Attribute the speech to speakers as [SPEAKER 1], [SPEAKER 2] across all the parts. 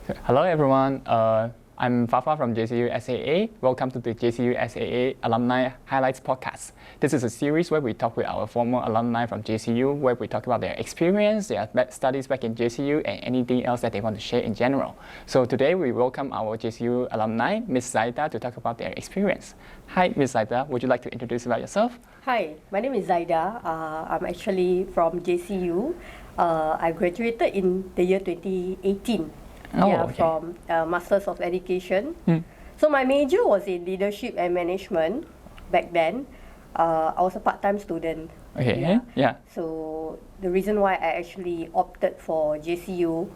[SPEAKER 1] Hello everyone, I'm Fafa from JCUSAA. Welcome to the JCUSAA Alumni Highlights Podcast. This is a series where we talk with our former alumni from JCU, where we talk about their experience, their studies back in JCU, and anything else that they want to share in general. So today we welcome our JCU alumni, Ms. Zaidah, to talk about their experience. Hi, Ms. Zaidah. Would you like to introduce about yourself?
[SPEAKER 2] Hi, my name is Zaidah. I'm actually from JCU. I graduated in the year 2018. From Masters of Education. So my major was in leadership and management back then. I was a part-time student.
[SPEAKER 1] Okay. Yeah.
[SPEAKER 2] So the reason why I actually opted for JCU,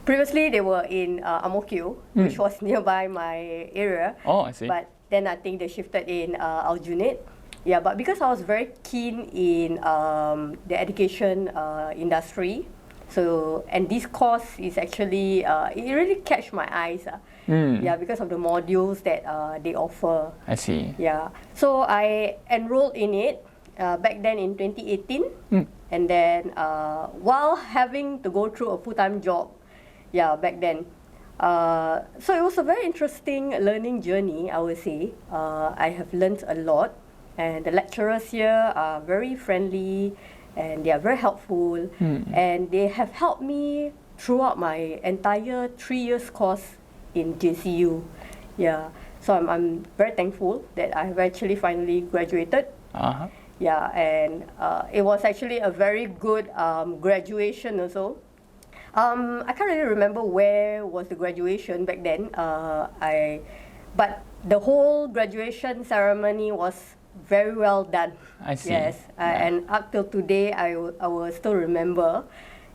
[SPEAKER 2] previously they were in Ang Mo Kio, which was nearby my area.
[SPEAKER 1] Oh, I see.
[SPEAKER 2] But then I think they shifted in Aljunied. Yeah, but because I was very keen in the education industry, and this course is actually, it really catch my eyes. Because of the modules that they offer.
[SPEAKER 1] I see.
[SPEAKER 2] Yeah, so I enrolled in it back then in 2018. And then while having to go through a full-time job, back then. So it was a very interesting learning journey, I would say. I have learned a lot, and the lecturers here are very friendly, and they are very helpful, and they have helped me throughout my entire 3 years course in JCU. Yeah, so I'm very thankful that I have actually finally graduated. Yeah, and it was actually a very good graduation also. I can't really remember where was the graduation back then. But the whole graduation ceremony was very well done.
[SPEAKER 1] I see.
[SPEAKER 2] Yes, and up till today, I will still remember,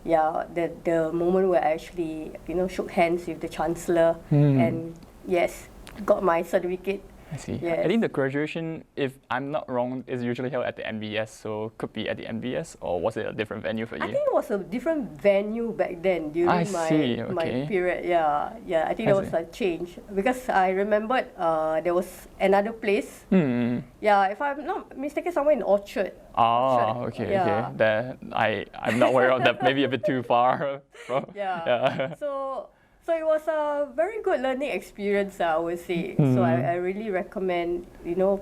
[SPEAKER 2] the moment where I actually, shook hands with the chancellor, and yes, got my certificate.
[SPEAKER 1] I see.
[SPEAKER 2] Yes.
[SPEAKER 1] I think the graduation, if I'm not wrong, is usually held at the MBS, so could be at the MBS, or was it a different venue for you?
[SPEAKER 2] I think it was a different venue back then during my period. I think there was a change because I remembered there was another place. Yeah, if I'm not mistaken, somewhere in Orchard.
[SPEAKER 1] Okay. I'm not aware of that. Maybe a bit too far.
[SPEAKER 2] So it was a very good learning experience, I would say. So I really recommend,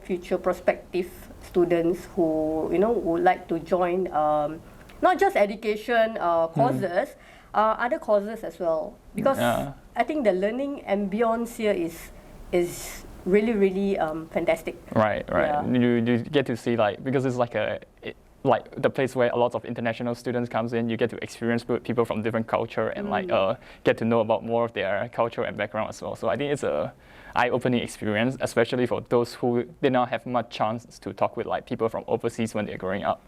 [SPEAKER 2] future prospective students who, would like to join not just education courses, other courses as well. Because I think the learning ambience here is really, really fantastic.
[SPEAKER 1] Right. Yeah. You get to see, because it's like the place where a lot of international students comes in, you get to experience with people from different culture and get to know about more of their culture and background as well. So I think it's a eye-opening experience, especially for those who did not have much chance to talk with people from overseas when they're growing up.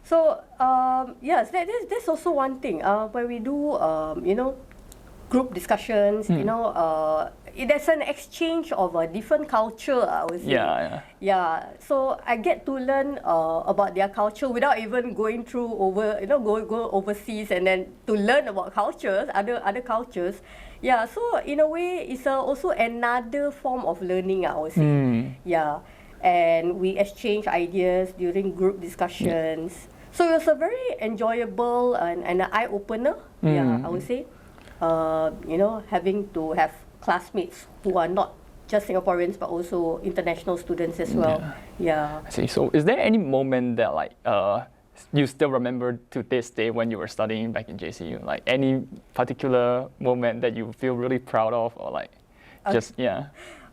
[SPEAKER 2] So yes, that's also one thing. When we do group discussions, there's an exchange of a different culture, I would say. So I get to learn about their culture without even going through go overseas and then to learn about cultures, other cultures. So in a way, it's also another form of learning, I would say. And we exchange ideas during group discussions. So it was a very enjoyable and an eye-opener, I would say. Having to have classmates who are not just Singaporeans but also international students as well. I
[SPEAKER 1] see. So is there any moment that you still remember to this day when you were studying back in JCU? Like any particular moment that you feel really proud of, or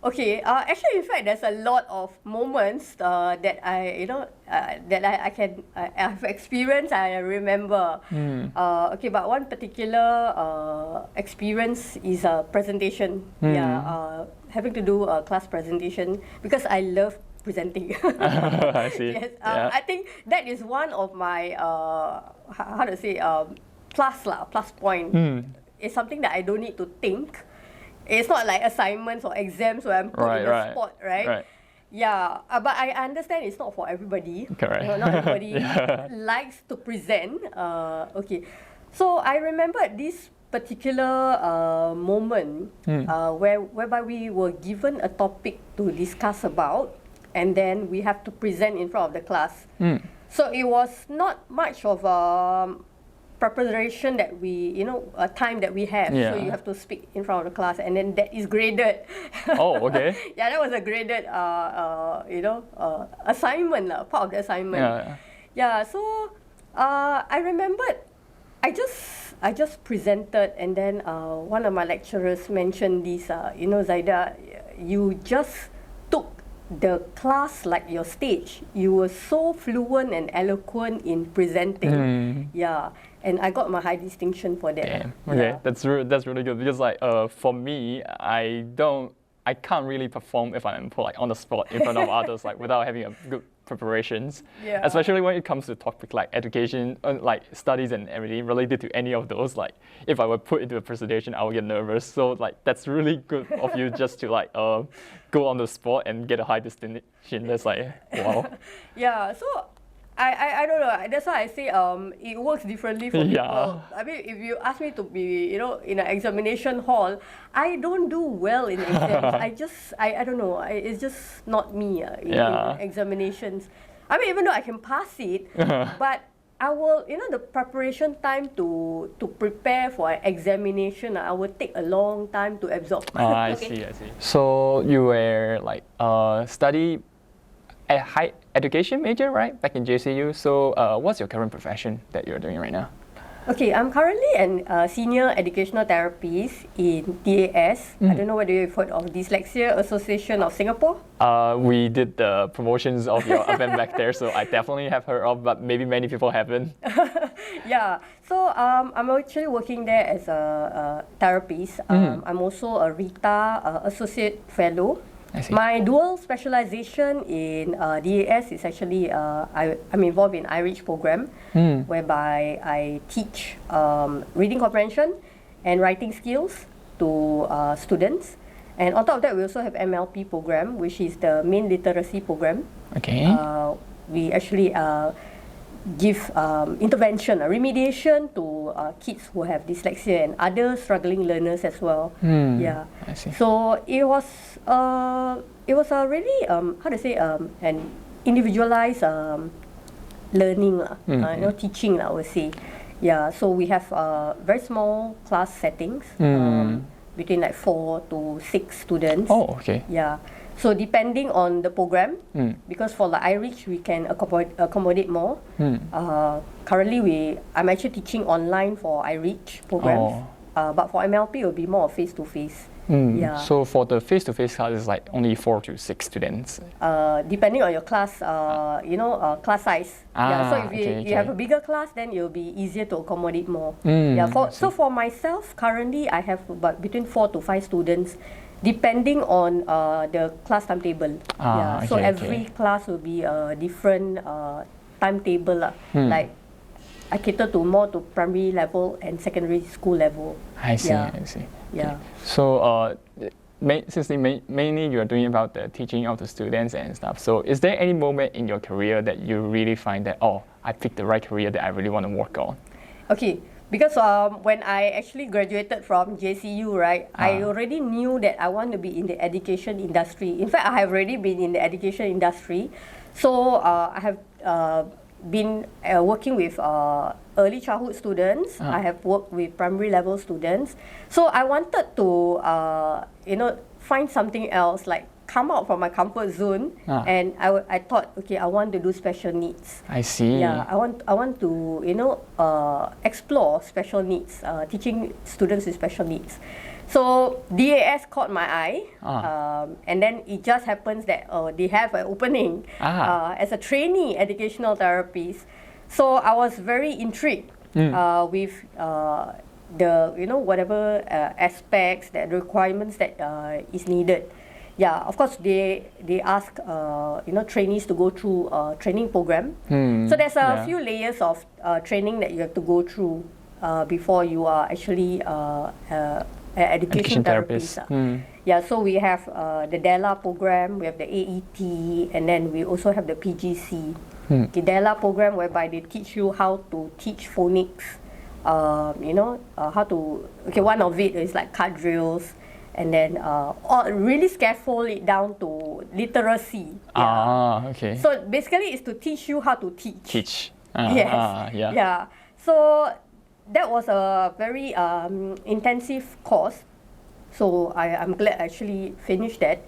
[SPEAKER 2] Okay. Actually, in fact, there's a lot of moments that I have experienced. I remember. But one particular experience is a presentation. Having to do a class presentation because I love presenting.
[SPEAKER 1] I see.
[SPEAKER 2] Yes. I think that is one of my plus point. It's something that I don't need to think. It's not like assignments or exams where I'm put in the spot, right? But I understand it's not for everybody.
[SPEAKER 1] Correct.
[SPEAKER 2] Not everybody likes to present. So I remember this particular moment whereby we were given a topic to discuss about, and then we have to present in front of the class. So it was not much of a preparation that time that we have.
[SPEAKER 1] Yeah.
[SPEAKER 2] So you have to speak in front of the class, and then that is graded.
[SPEAKER 1] Oh, okay.
[SPEAKER 2] Yeah, that was a graded, assignment, part of the assignment.
[SPEAKER 1] Yeah.
[SPEAKER 2] Yeah. So I remembered, I just presented, and then one of my lecturers mentioned this. Zaidah, you just took the class like your stage. You were so fluent and eloquent in presenting. Yeah, and I got my high distinction for that.
[SPEAKER 1] Damn. Okay,
[SPEAKER 2] Yeah.
[SPEAKER 1] that's really good because for me, I can't really perform if I'm put on the spot in front of others without having a good preparations.
[SPEAKER 2] Yeah.
[SPEAKER 1] Especially when it comes to topic like education, studies and everything related to any of those. If I were put into a presentation, I would get nervous. So that's really good of you just to go on the spot and get a high distinction. That's wow.
[SPEAKER 2] Yeah. So I don't know. That's why I say it works differently for people. I mean, if you ask me to be in an examination hall, I don't do well in exams. I don't know. It's just not me in examinations. I mean, even though I can pass it, but I will the preparation time to prepare for an examination, I will take a long time to absorb.
[SPEAKER 1] I see. So you were study a high education major, right? Back in JCU. So what's your current profession that you're doing right now?
[SPEAKER 2] Okay, I'm currently a senior educational therapist in DAS. I don't know whether you've heard of Dyslexia Association of Singapore.
[SPEAKER 1] We did the promotions of your event back there, so I definitely have heard of, but maybe many people haven't.
[SPEAKER 2] Yeah, so I'm actually working there as a therapist. I'm also a RITA Associate Fellow. My dual specialization in DAS is actually I'm involved in iReach program, whereby I teach reading comprehension and writing skills to students. And on top of that, we also have MLP program, which is the main literacy program.
[SPEAKER 1] Okay.
[SPEAKER 2] We actually give intervention, remediation to kids who have dyslexia and other struggling learners as well. Yeah.
[SPEAKER 1] I see.
[SPEAKER 2] So it was a really an individualized learning, teaching, I would say. Yeah. So we have very small class settings, between 4 to 6 students.
[SPEAKER 1] Oh, okay.
[SPEAKER 2] Yeah. So depending on the program, because for the iReach we can accommodate more. Currently I'm actually teaching online for iReach programs, but for MLP it will be more face-to-face. Yeah.
[SPEAKER 1] So for the face-to-face class is only 4 to 6 students?
[SPEAKER 2] Depending on your class, class size. So if you have a bigger class, then it will be easier to accommodate more. So for myself, currently I have about between 4 to 5 students, depending on the class timetable. So every class will be a different timetable. Like I cater more to primary level and secondary school level.
[SPEAKER 1] I see.
[SPEAKER 2] Yeah.
[SPEAKER 1] Okay. So since mainly you're doing about the teaching of the students and stuff, so is there any moment in your career that you really find that, I picked the right career that I really want to work on?
[SPEAKER 2] Okay. Because when I actually graduated from JCU, right, I already knew that I want to be in the education industry. In fact, I have already been in the education industry. So I have been working with early childhood students. I have worked with primary level students. So I wanted to, find something else, come out from my comfort zone, and I thought, okay, I want to do special needs.
[SPEAKER 1] I see.
[SPEAKER 2] Yeah, I want to explore special needs, teaching students with special needs. So DAS caught my eye, and then it just happens that they have an opening as a trainee educational therapist. So I was very intrigued with the whatever aspects, the requirements that is needed. Yeah, of course they ask trainees to go through a training program. So there's a few layers of training that you have to go through before you are actually an education therapist. Yeah, so we have the DELA program, we have the AET, and then we also have the PGC. The DELA program, whereby they teach you how to teach phonics. How to. Okay, one of it is card drills. And then really scaffold it down to literacy.
[SPEAKER 1] Okay.
[SPEAKER 2] So basically it's to teach you how to teach.
[SPEAKER 1] Teach.
[SPEAKER 2] Yes. Yeah. So that was a very intensive course. So I'm glad I actually finished that.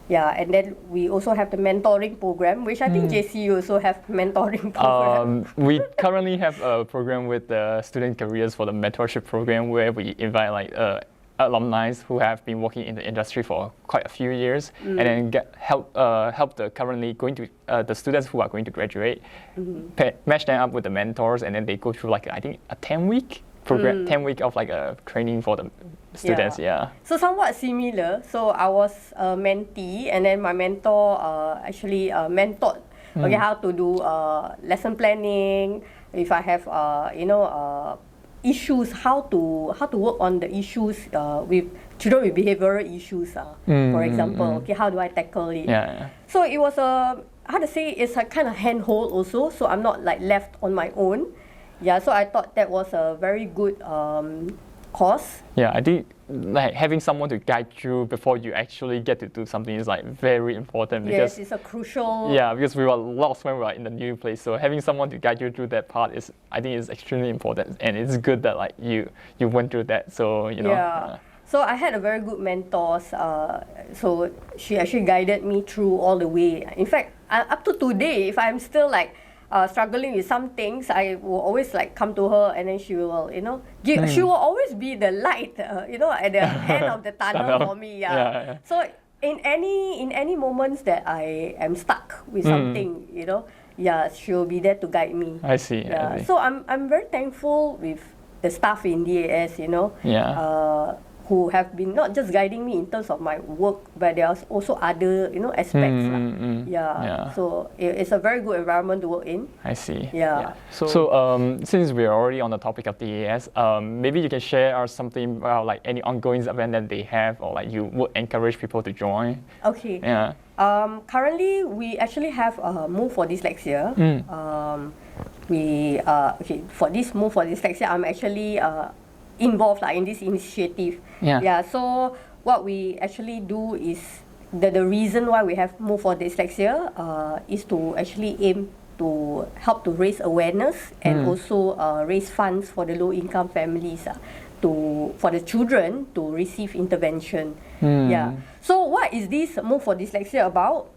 [SPEAKER 2] Yeah, and then we also have the mentoring program, which I think JCU also have mentoring program.
[SPEAKER 1] We currently have a program with the student careers for the mentorship program where we invite like alumni who have been working in the industry for quite a few years, and then help the currently going to the students who are going to graduate, match them up with the mentors, and then they go through like I think a 10-week program, 10 week of like a training for the students. Yeah.
[SPEAKER 2] So somewhat similar. So I was a mentee, and then my mentor actually mentored how to do lesson planning. If I have issues, how to work on the issues with children with behavioral issues. For example, how do I tackle it?
[SPEAKER 1] Yeah.
[SPEAKER 2] So it was it's a kind of handhold also. So I'm not like left on my own. Yeah, so I thought that was a very good course.
[SPEAKER 1] Yeah, I think like having someone to guide you before you actually get to do something is like very important because
[SPEAKER 2] yes, it's a crucial.
[SPEAKER 1] Yeah, because we were lost when we were in the new place. So having someone to guide you through that part is, I think, is extremely important, and it's good that like you went through that. So
[SPEAKER 2] Yeah. So I had a very good mentor. So she actually guided me through all the way. In fact, up to today, if I'm still like struggling with some things, I will always like come to her, and then she will, she will always be the light, at the end of the tunnel for me. Yeah. So in any moments that I am stuck with something, she will be there to guide me.
[SPEAKER 1] I see.
[SPEAKER 2] Yeah.
[SPEAKER 1] I see.
[SPEAKER 2] So I'm very thankful with the staff in DAS, who have been not just guiding me in terms of my work, but there are also other, aspects. So it's a very good environment to work in.
[SPEAKER 1] I see.
[SPEAKER 2] Yeah.
[SPEAKER 1] So since we're already on the topic of DAS, maybe you can share us something about like any ongoing event that they have, or like you would encourage people to join.
[SPEAKER 2] Okay.
[SPEAKER 1] Yeah.
[SPEAKER 2] Currently, we actually have Move for Dyslexia. For this Move for Dyslexia, I'm actually involved in this initiative. So what we actually do is the reason why we have Move for Dyslexia is to actually aim to help to raise awareness and also raise funds for the low income families for the children to receive intervention. So what is this Move for Dyslexia about?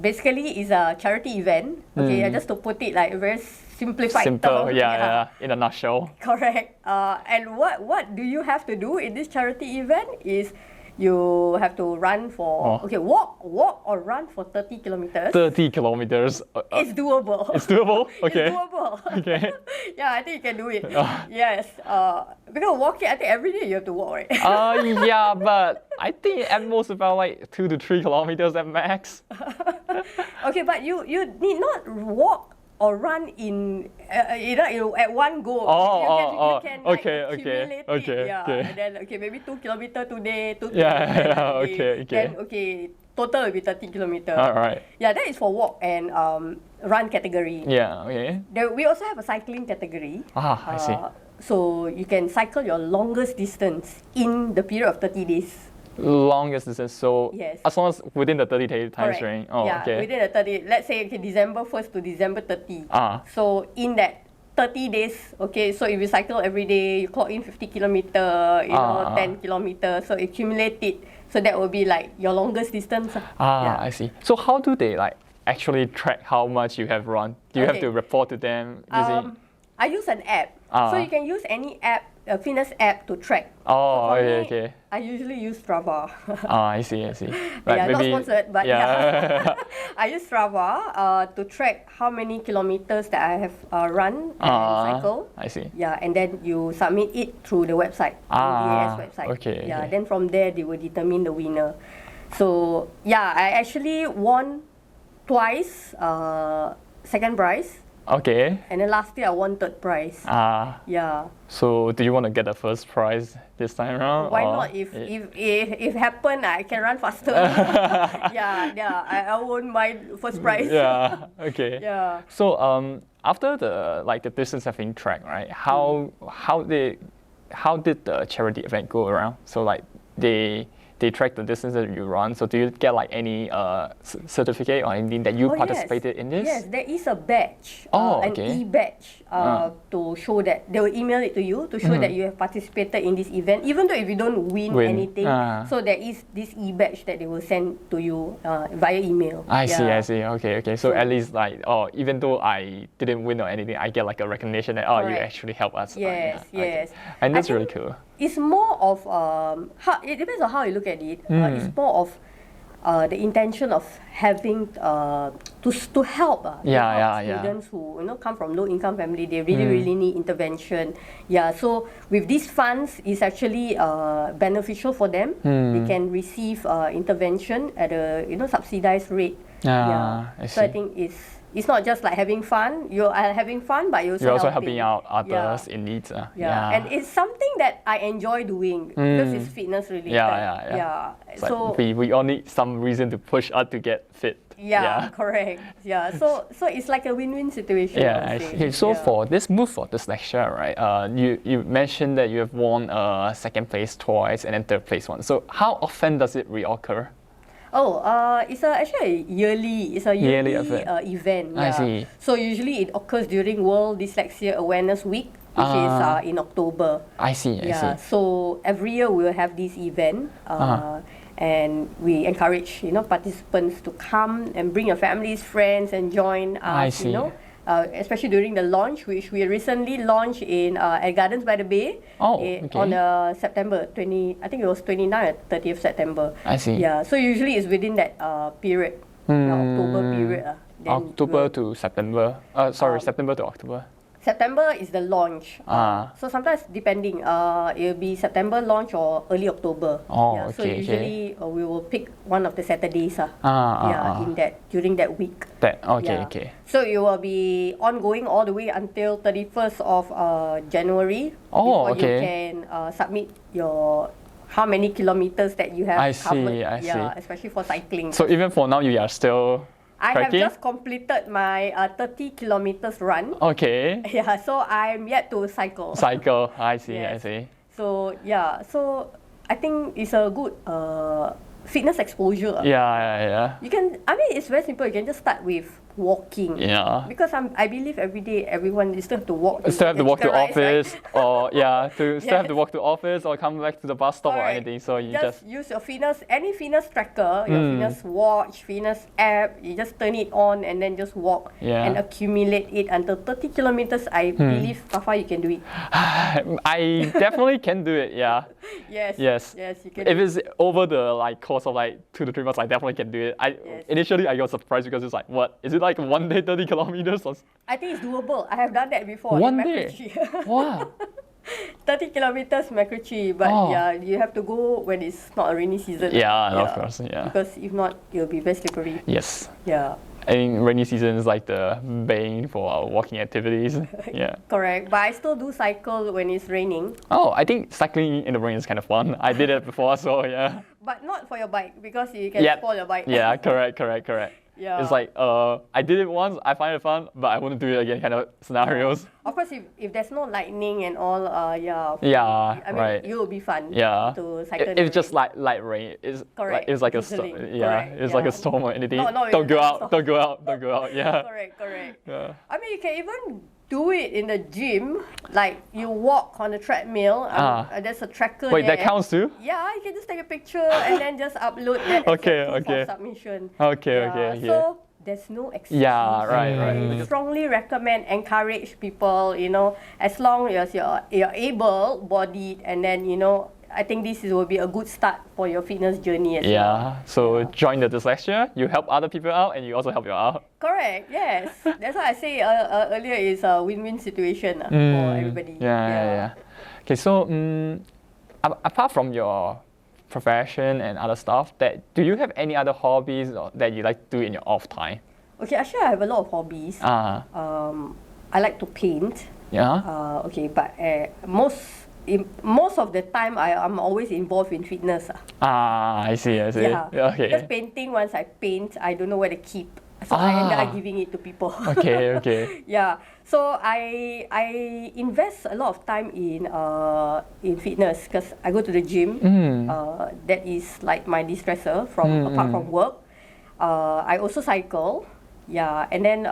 [SPEAKER 2] Basically is a charity event. Just to put it like very simplified
[SPEAKER 1] Simple,
[SPEAKER 2] term.
[SPEAKER 1] In a nutshell.
[SPEAKER 2] Correct. And what do you have to do in this charity event is you have to run for walk or run for 30 kilometers.
[SPEAKER 1] 30 kilometers.
[SPEAKER 2] It's doable.
[SPEAKER 1] It's doable. Okay.
[SPEAKER 2] It's doable.
[SPEAKER 1] Okay.
[SPEAKER 2] Yeah, I think you can do it. Yes. Because walking, I think every day you have to walk, right?
[SPEAKER 1] Yeah, but I think at most about like 2 to 3 kilometers at max.
[SPEAKER 2] Okay, but you need not walk or run in at one go. You can accumulate it. And then maybe 2 kilometers today, 2 kilometers today. Then total will be 30 kilometers.
[SPEAKER 1] All right.
[SPEAKER 2] Yeah, that is for walk and run category.
[SPEAKER 1] Yeah. Okay.
[SPEAKER 2] We also have a cycling category.
[SPEAKER 1] I see.
[SPEAKER 2] So you can cycle your longest distance in the period of 30 days.
[SPEAKER 1] Longest distance, so
[SPEAKER 2] yes.
[SPEAKER 1] As long as within the 30-day time frame.
[SPEAKER 2] Within the 30. Let's say December 1st to December 30. So in that 30 days, so if you cycle every day, you clock in 50 kilometers, 10 kilometers, so accumulate it. So that will be like your longest distance.
[SPEAKER 1] I see. So how do they like actually track how much you have run? Do you have to report to them using?
[SPEAKER 2] I use an app. So you can use any app, a fitness app to track.
[SPEAKER 1] Okay.
[SPEAKER 2] I usually use Strava.
[SPEAKER 1] I see.
[SPEAKER 2] Right, not sponsored, but I use Strava to track how many kilometers that I have run and cycle.
[SPEAKER 1] I see.
[SPEAKER 2] Yeah, and then you submit it through the website, the DAS website.
[SPEAKER 1] Okay.
[SPEAKER 2] Then from there they will determine the winner. So I actually won twice, second prize.
[SPEAKER 1] Okay.
[SPEAKER 2] And then last year I won third prize.
[SPEAKER 1] So do you want to get the first prize this time around?
[SPEAKER 2] Why not? If happen, I can run faster. I won't mind first prize.
[SPEAKER 1] Okay. So after the distance have been tracked, right? How did the charity event go around? So like they they track the distance that you run. So do you get like any certificate or anything that you participated in this?
[SPEAKER 2] Yes, there is a badge, an
[SPEAKER 1] okay.
[SPEAKER 2] e-badge to show that they will email it to you to show that you have participated in this event, even though if you don't win anything. So there is this e-badge that they will send to you via email.
[SPEAKER 1] I see. Okay. So at least like, even though I didn't win or anything, I get like a recognition that you actually help us.
[SPEAKER 2] Yes.
[SPEAKER 1] Okay. And that's really cool.
[SPEAKER 2] It's more of it depends on how you look at it. It's more of the intention of having to help students who come from low income family. They really need intervention. So with these funds, it's actually beneficial for them. They can receive intervention at a subsidized rate. So I think it's not just like having fun. You are having fun, but you're also
[SPEAKER 1] helping out others in need.
[SPEAKER 2] And it's something that I enjoy doing because it's fitness related.
[SPEAKER 1] So we all need some reason to push us to get fit.
[SPEAKER 2] Correct. So it's like a win-win situation.
[SPEAKER 1] I see. So for this move for dyslexia, right? You mentioned that you have won second place twice and then third place once. So how often does it reoccur?
[SPEAKER 2] It's actually a yearly event.
[SPEAKER 1] I see.
[SPEAKER 2] So usually it occurs during World Dyslexia Awareness Week, which is in October.
[SPEAKER 1] I see.
[SPEAKER 2] So every year we will have this event, and we encourage participants to come and bring your families, friends, and join us.
[SPEAKER 1] I see.
[SPEAKER 2] Especially during the launch, which we recently launched at Gardens by the Bay on September 20. I think it was 29th or 30th September.
[SPEAKER 1] I see.
[SPEAKER 2] So usually it's within that period, October period.
[SPEAKER 1] October to September. September to October.
[SPEAKER 2] September is the launch. So sometimes depending, it'll be September launch or early October. So usually we will pick one of the Saturdays. During that week.
[SPEAKER 1] Okay.
[SPEAKER 2] So it will be ongoing all the way until 31st of January. Before you can submit your how many kilometers that you have covered.
[SPEAKER 1] I see.
[SPEAKER 2] Especially for cycling.
[SPEAKER 1] So even for now, you are still
[SPEAKER 2] I have just completed my 30 kilometers run.
[SPEAKER 1] Okay.
[SPEAKER 2] So I'm yet to cycle.
[SPEAKER 1] I see.
[SPEAKER 2] So I think it's a good fitness exposure.
[SPEAKER 1] You
[SPEAKER 2] can. It's very simple. You can just start with walking. Because I believe every day everyone still have to walk.
[SPEAKER 1] Still have to walk to office,
[SPEAKER 2] right?
[SPEAKER 1] or still have to walk to office or come back to the bus stop or anything. So you just
[SPEAKER 2] use your any fitness tracker, your fitness watch, fitness app. You just turn it on and then just walk and accumulate it until 30 kilometers. I believe, Fafa, you can do it.
[SPEAKER 1] I definitely can do it. Yes, you can. If it's over the course of 2 to 3 months, I definitely can do it. Initially I got surprised because it's what is it like one day 30 kilometers?
[SPEAKER 2] I think it's doable. I have done that before.
[SPEAKER 1] One day? Wow.
[SPEAKER 2] 30 kilometers Macritchie, but you have to go when it's not a rainy season.
[SPEAKER 1] Of course.
[SPEAKER 2] Because if not, it'll be very slippery.
[SPEAKER 1] Yes.
[SPEAKER 2] Yeah.
[SPEAKER 1] I think rainy season is like the bane for our walking activities.
[SPEAKER 2] Correct. But I still do cycle when it's raining.
[SPEAKER 1] I think cycling in the rain is kind of fun. I did it before, so
[SPEAKER 2] But not for your bike, because you can spoil your bike.
[SPEAKER 1] Correct. It's like I did it once, I find it fun, but I wouldn't do it again kind of scenarios.
[SPEAKER 2] Of course, if there's no lightning and all,
[SPEAKER 1] right.
[SPEAKER 2] it will be fun to cycle.
[SPEAKER 1] If it's just light rain, it's like a storm. It's like a storm or anything. Don't go out. Yeah.
[SPEAKER 2] Correct. Yeah. You can even do it in the gym, like you walk on a treadmill. There's a tracker there.
[SPEAKER 1] Wait, that counts too?
[SPEAKER 2] Yeah, you can just take a picture and then just upload that for submission.
[SPEAKER 1] Okay.
[SPEAKER 2] So there's no excuse.
[SPEAKER 1] Right.
[SPEAKER 2] We strongly encourage people, as long as you're able-bodied, and then I think this will be a good start for your fitness journey as well.
[SPEAKER 1] So join the dyslexia, you help other people out and you also help you out.
[SPEAKER 2] Correct, yes. That's why I say earlier it's a win-win situation for everybody.
[SPEAKER 1] Okay, so apart from your profession and other stuff, do you have any other hobbies that you like to do in your off time?
[SPEAKER 2] Okay, actually I have a lot of hobbies. I like to paint. But most of the time, I'm always involved in fitness.
[SPEAKER 1] I see.
[SPEAKER 2] Okay. Because painting, once I paint, I don't know where to keep. So I ended up giving it to people.
[SPEAKER 1] Okay.
[SPEAKER 2] Yeah. So I invest a lot of time in fitness because I go to the gym. That is like my de-stressor apart from work. I also cycle. Yeah. And then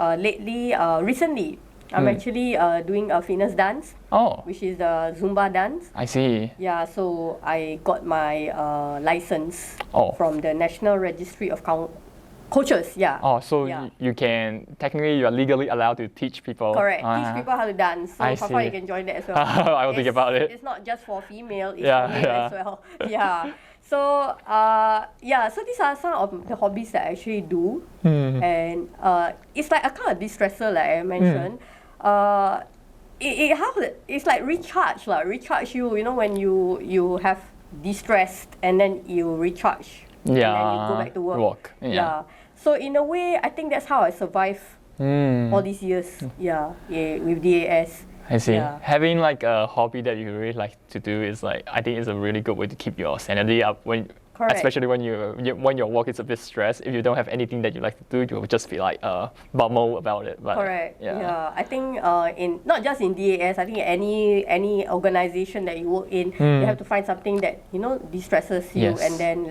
[SPEAKER 2] recently, I'm actually doing a fitness dance. Which is the Zumba dance.
[SPEAKER 1] I see.
[SPEAKER 2] Yeah. So I got my license from the National Registry of Coaches, yeah.
[SPEAKER 1] You can, technically you are legally allowed to teach people.
[SPEAKER 2] Correct, teach people how to dance. So Papa, you can join that as well.
[SPEAKER 1] I will think about it.
[SPEAKER 2] It's not just for female, it's for male as well. Yeah. So, so these are some of the hobbies that I actually do. And it's like a kind of de-stressor, like I mentioned. It's like recharge you, when you have de-stressed and then you recharge. And then you go back to work. Yeah. So in a way, I think that's how I survive all these years. With DAS.
[SPEAKER 1] I see.
[SPEAKER 2] Yeah.
[SPEAKER 1] Having like a hobby that you really like to do is I think is a really good way to keep your sanity up especially when your work is a bit stressed. If you don't have anything that you like to do, you'll just be like bummed about it. But,
[SPEAKER 2] correct. Yeah. I think in not just in DAS, I think any organization that you work in, you have to find something that de-stresses you, and then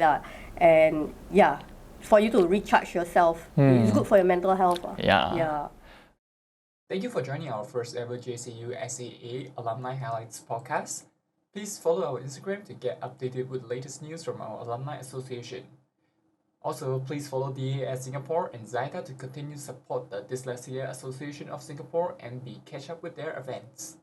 [SPEAKER 2] for you to recharge yourself. It's good for your mental health. Yeah.
[SPEAKER 1] Thank you for joining our first ever JCUSAA Alumni Highlights Podcast. Please follow our Instagram to get updated with the latest news from our Alumni Association. Also, please follow DAS Singapore and Zaidah to continue support the Dyslexia Association of Singapore and catch up with their events.